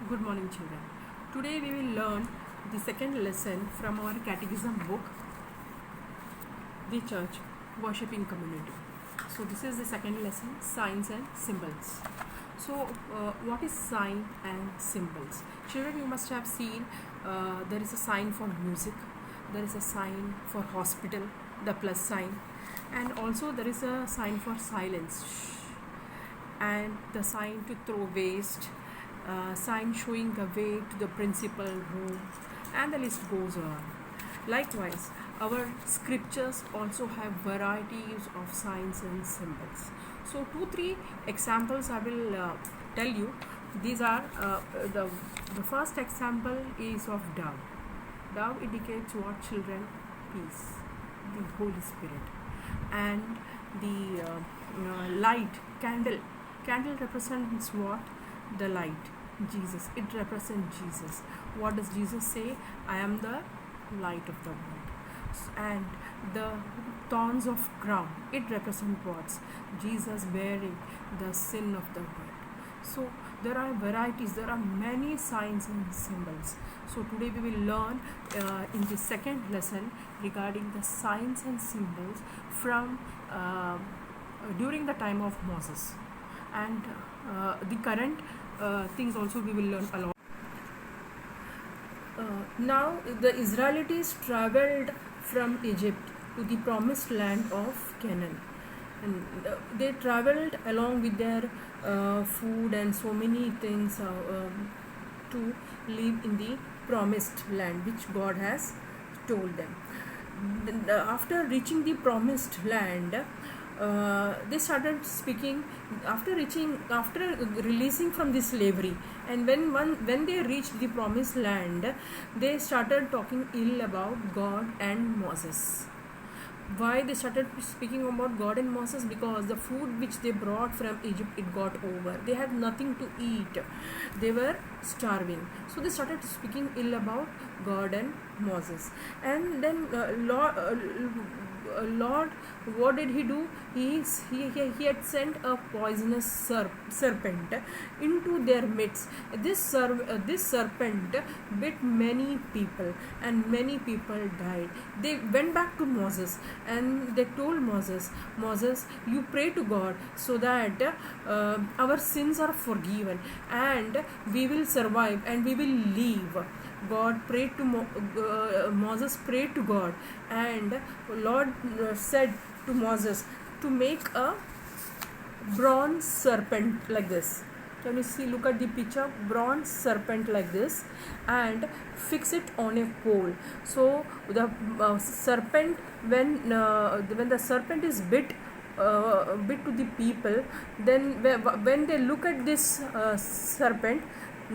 Good morning, children. Today we will learn the second lesson from our catechism book, The Church Worshipping Community. So, this is the second lesson, Signs and Symbols. So, what is sign and symbols? Children, you must have seen there is a sign for music, there is a sign for hospital, the plus sign, and also there is a sign for silence, and the sign to throw waste, sign showing the way to the principal room, and the list goes on. Likewise, our scriptures also have varieties of signs and symbols. So, 2-3 examples I will tell you. These are the first example is of dove. Dove indicates what, children? Peace, the Holy Spirit, and the light, candle. Candle represents what? The light, Jesus. It represents Jesus. What does Jesus say? I am the light of the world. And the thorns of crown, it represents what? Jesus bearing the sin of the world. So there are varieties, there are many signs and symbols. So today we will learn in the second lesson regarding the signs and symbols from during the time of Moses, and the current things also we will learn a lot. Now the Israelites traveled from Egypt to the promised land of Canaan, and they traveled along with their food and so many things to live in the promised land which God has told them. After reaching the promised land, they started speaking after releasing from the slavery, and when they reached the promised land, they started talking ill about God and Moses. Why they started speaking about God and Moses? Because the food which they brought from Egypt, it got over. They had nothing to eat. They were starving. So they started speaking ill about God and Moses. And then Lord, what did he do? He had sent a poisonous serpent into their midst. This serpent bit many people, and many people died. They went back to Moses and they told Moses, you pray to God so that our sins are forgiven and we will survive and we will live. Moses prayed to God, and Lord said to Moses to make a bronze serpent like this. Can you see? Look at the picture. Bronze serpent like this, and fix it on a pole. So the serpent, when the serpent is bit to the people, then when they look at this serpent,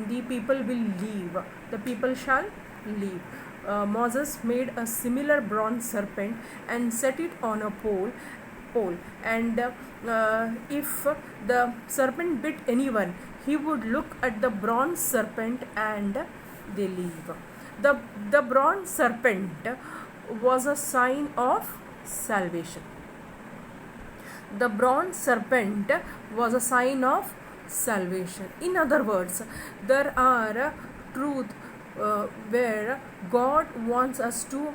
the people will leave. The people shall leave. Moses made a similar bronze serpent and set it on a pole, and if the serpent bit anyone, he would look at the bronze serpent and they leave. The bronze serpent was a sign of salvation. The bronze serpent was a sign of salvation. In other words, there are truth where God wants us to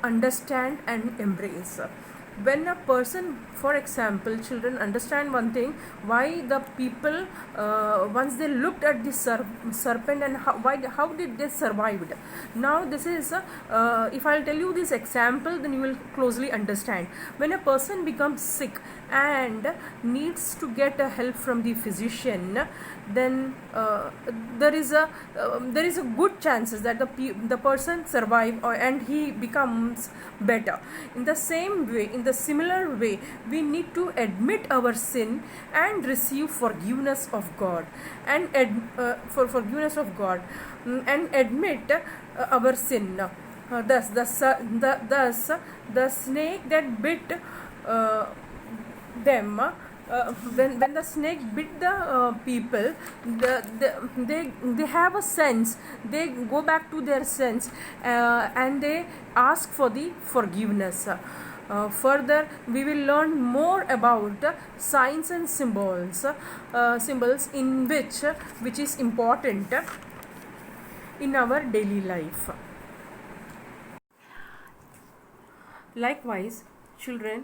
understand and embrace. When a person, for example, children, understand one thing, why the people once they looked at the serpent and how did they survive. Now this is if I'll tell you this example, then you will closely understand. When a person becomes sick and needs to get a help from the physician, then there is a good chances that the person survive and he becomes better. In the similar way, we need to admit our sin and receive forgiveness of God, and forgiveness of God, and admit our sin. Thus the snake that bit them, when the snake bit the people, they have a sense. They go back to their sense and they ask for the forgiveness. Further, we will learn more about signs and symbols in which is important in our daily life. Likewise, children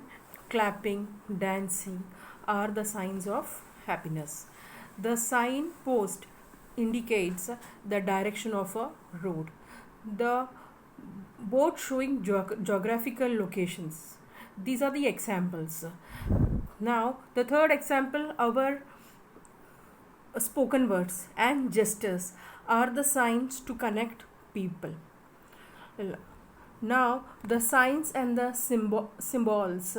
clapping, dancing are the signs of happiness. The sign post indicates the direction of a road. The board showing geographical locations. These are the examples. Now, the third example, our spoken words and gestures are the signs to connect people. Now, the signs and the symbols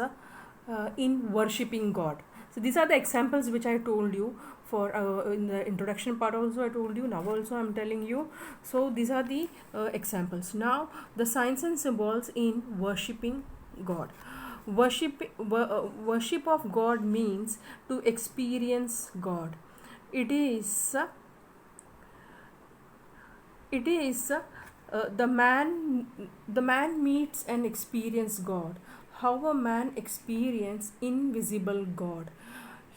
in worshipping God. So these are the examples which I told you for in the introduction part also I told you, now also I am telling you. So these are the examples. Now the signs and symbols in worshipping God. Worship of God means to experience God. It is the man meets and experience God. How a man experience invisible God.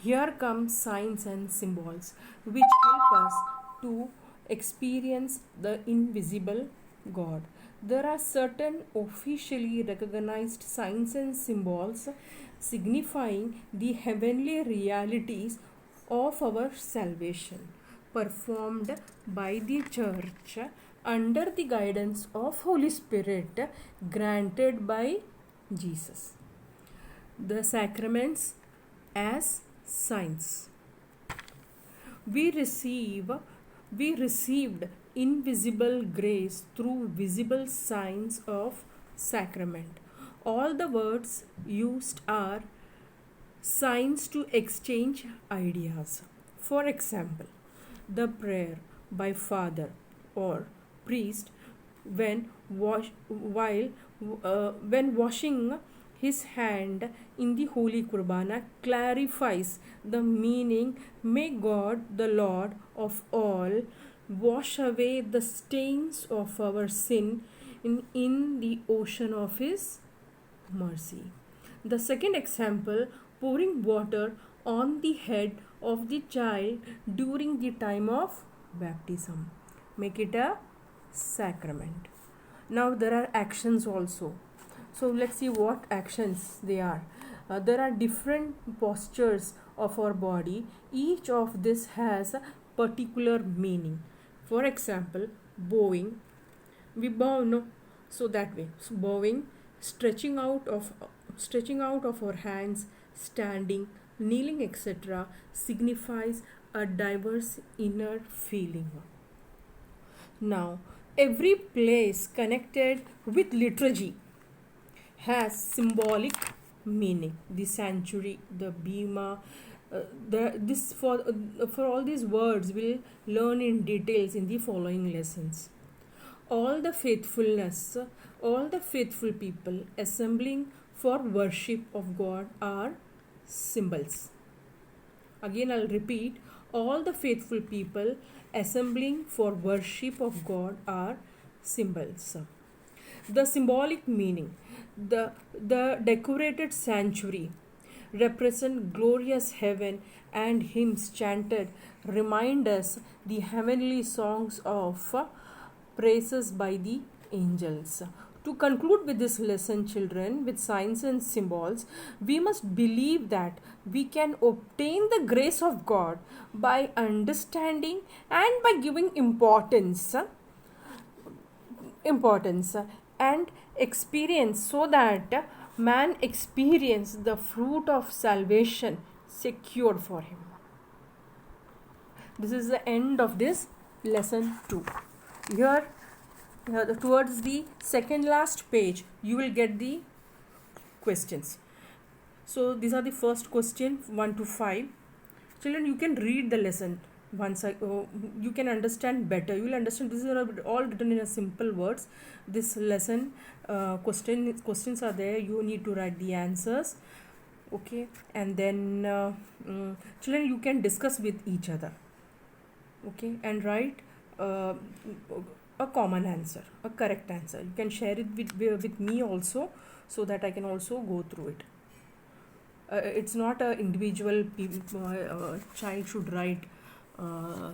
Here comes signs and symbols which help us to experience the invisible God. There are certain officially recognized signs and symbols signifying the heavenly realities of our salvation, performed by the church under the guidance of Holy Spirit, granted by Jesus. The sacraments as signs. We received invisible grace through visible signs of sacrament. All the words used are signs to exchange ideas. For example, the prayer by father or priest when washing his hand in the Holy Qurbana clarifies the meaning. May God, the Lord of all, wash away the stains of our sin in the ocean of His mercy. The second example, pouring water on the head of the child during the time of baptism. Make it a sacrament. Now there are actions also. So let's see what actions they are. There are different postures of our body. Each of this has a particular meaning. For example, bowing. We bow, no? So that way. So bowing, stretching out of our hands, standing, kneeling, etc. signifies a diverse inner feeling. Now, every place connected with liturgy has symbolic meaning. The sanctuary, the bema, for all these words we'll learn in details in the following lessons. All the faithful people assembling for worship of God are symbols. Again, I'll repeat, all the faithful people assembling for worship of God are symbols. The symbolic meaning. The decorated sanctuary represent glorious heaven, and hymns chanted remind us the heavenly songs of praises by the angels. To conclude with this lesson, children, with signs and symbols, we must believe that we can obtain the grace of God by understanding and by giving importance and experience, so that man experience the fruit of salvation secured for him. This is the end of this lesson 2. Here towards the second last page you will get the questions. So these are the first question 1 to 5. Children, you can read the lesson once you can understand better. You will understand this is all written in a simple words. This lesson questions are there. You need to write the answers, okay, and then children, you can discuss with each other, okay, and write a common answer, a correct answer. You can share it with me also, so that I can also go through it. It's not a individual child should write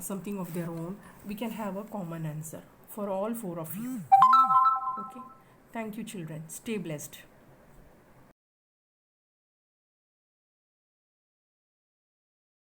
something of their own. We can have a common answer for all four of you. Okay. Thank you, children. Stay blessed.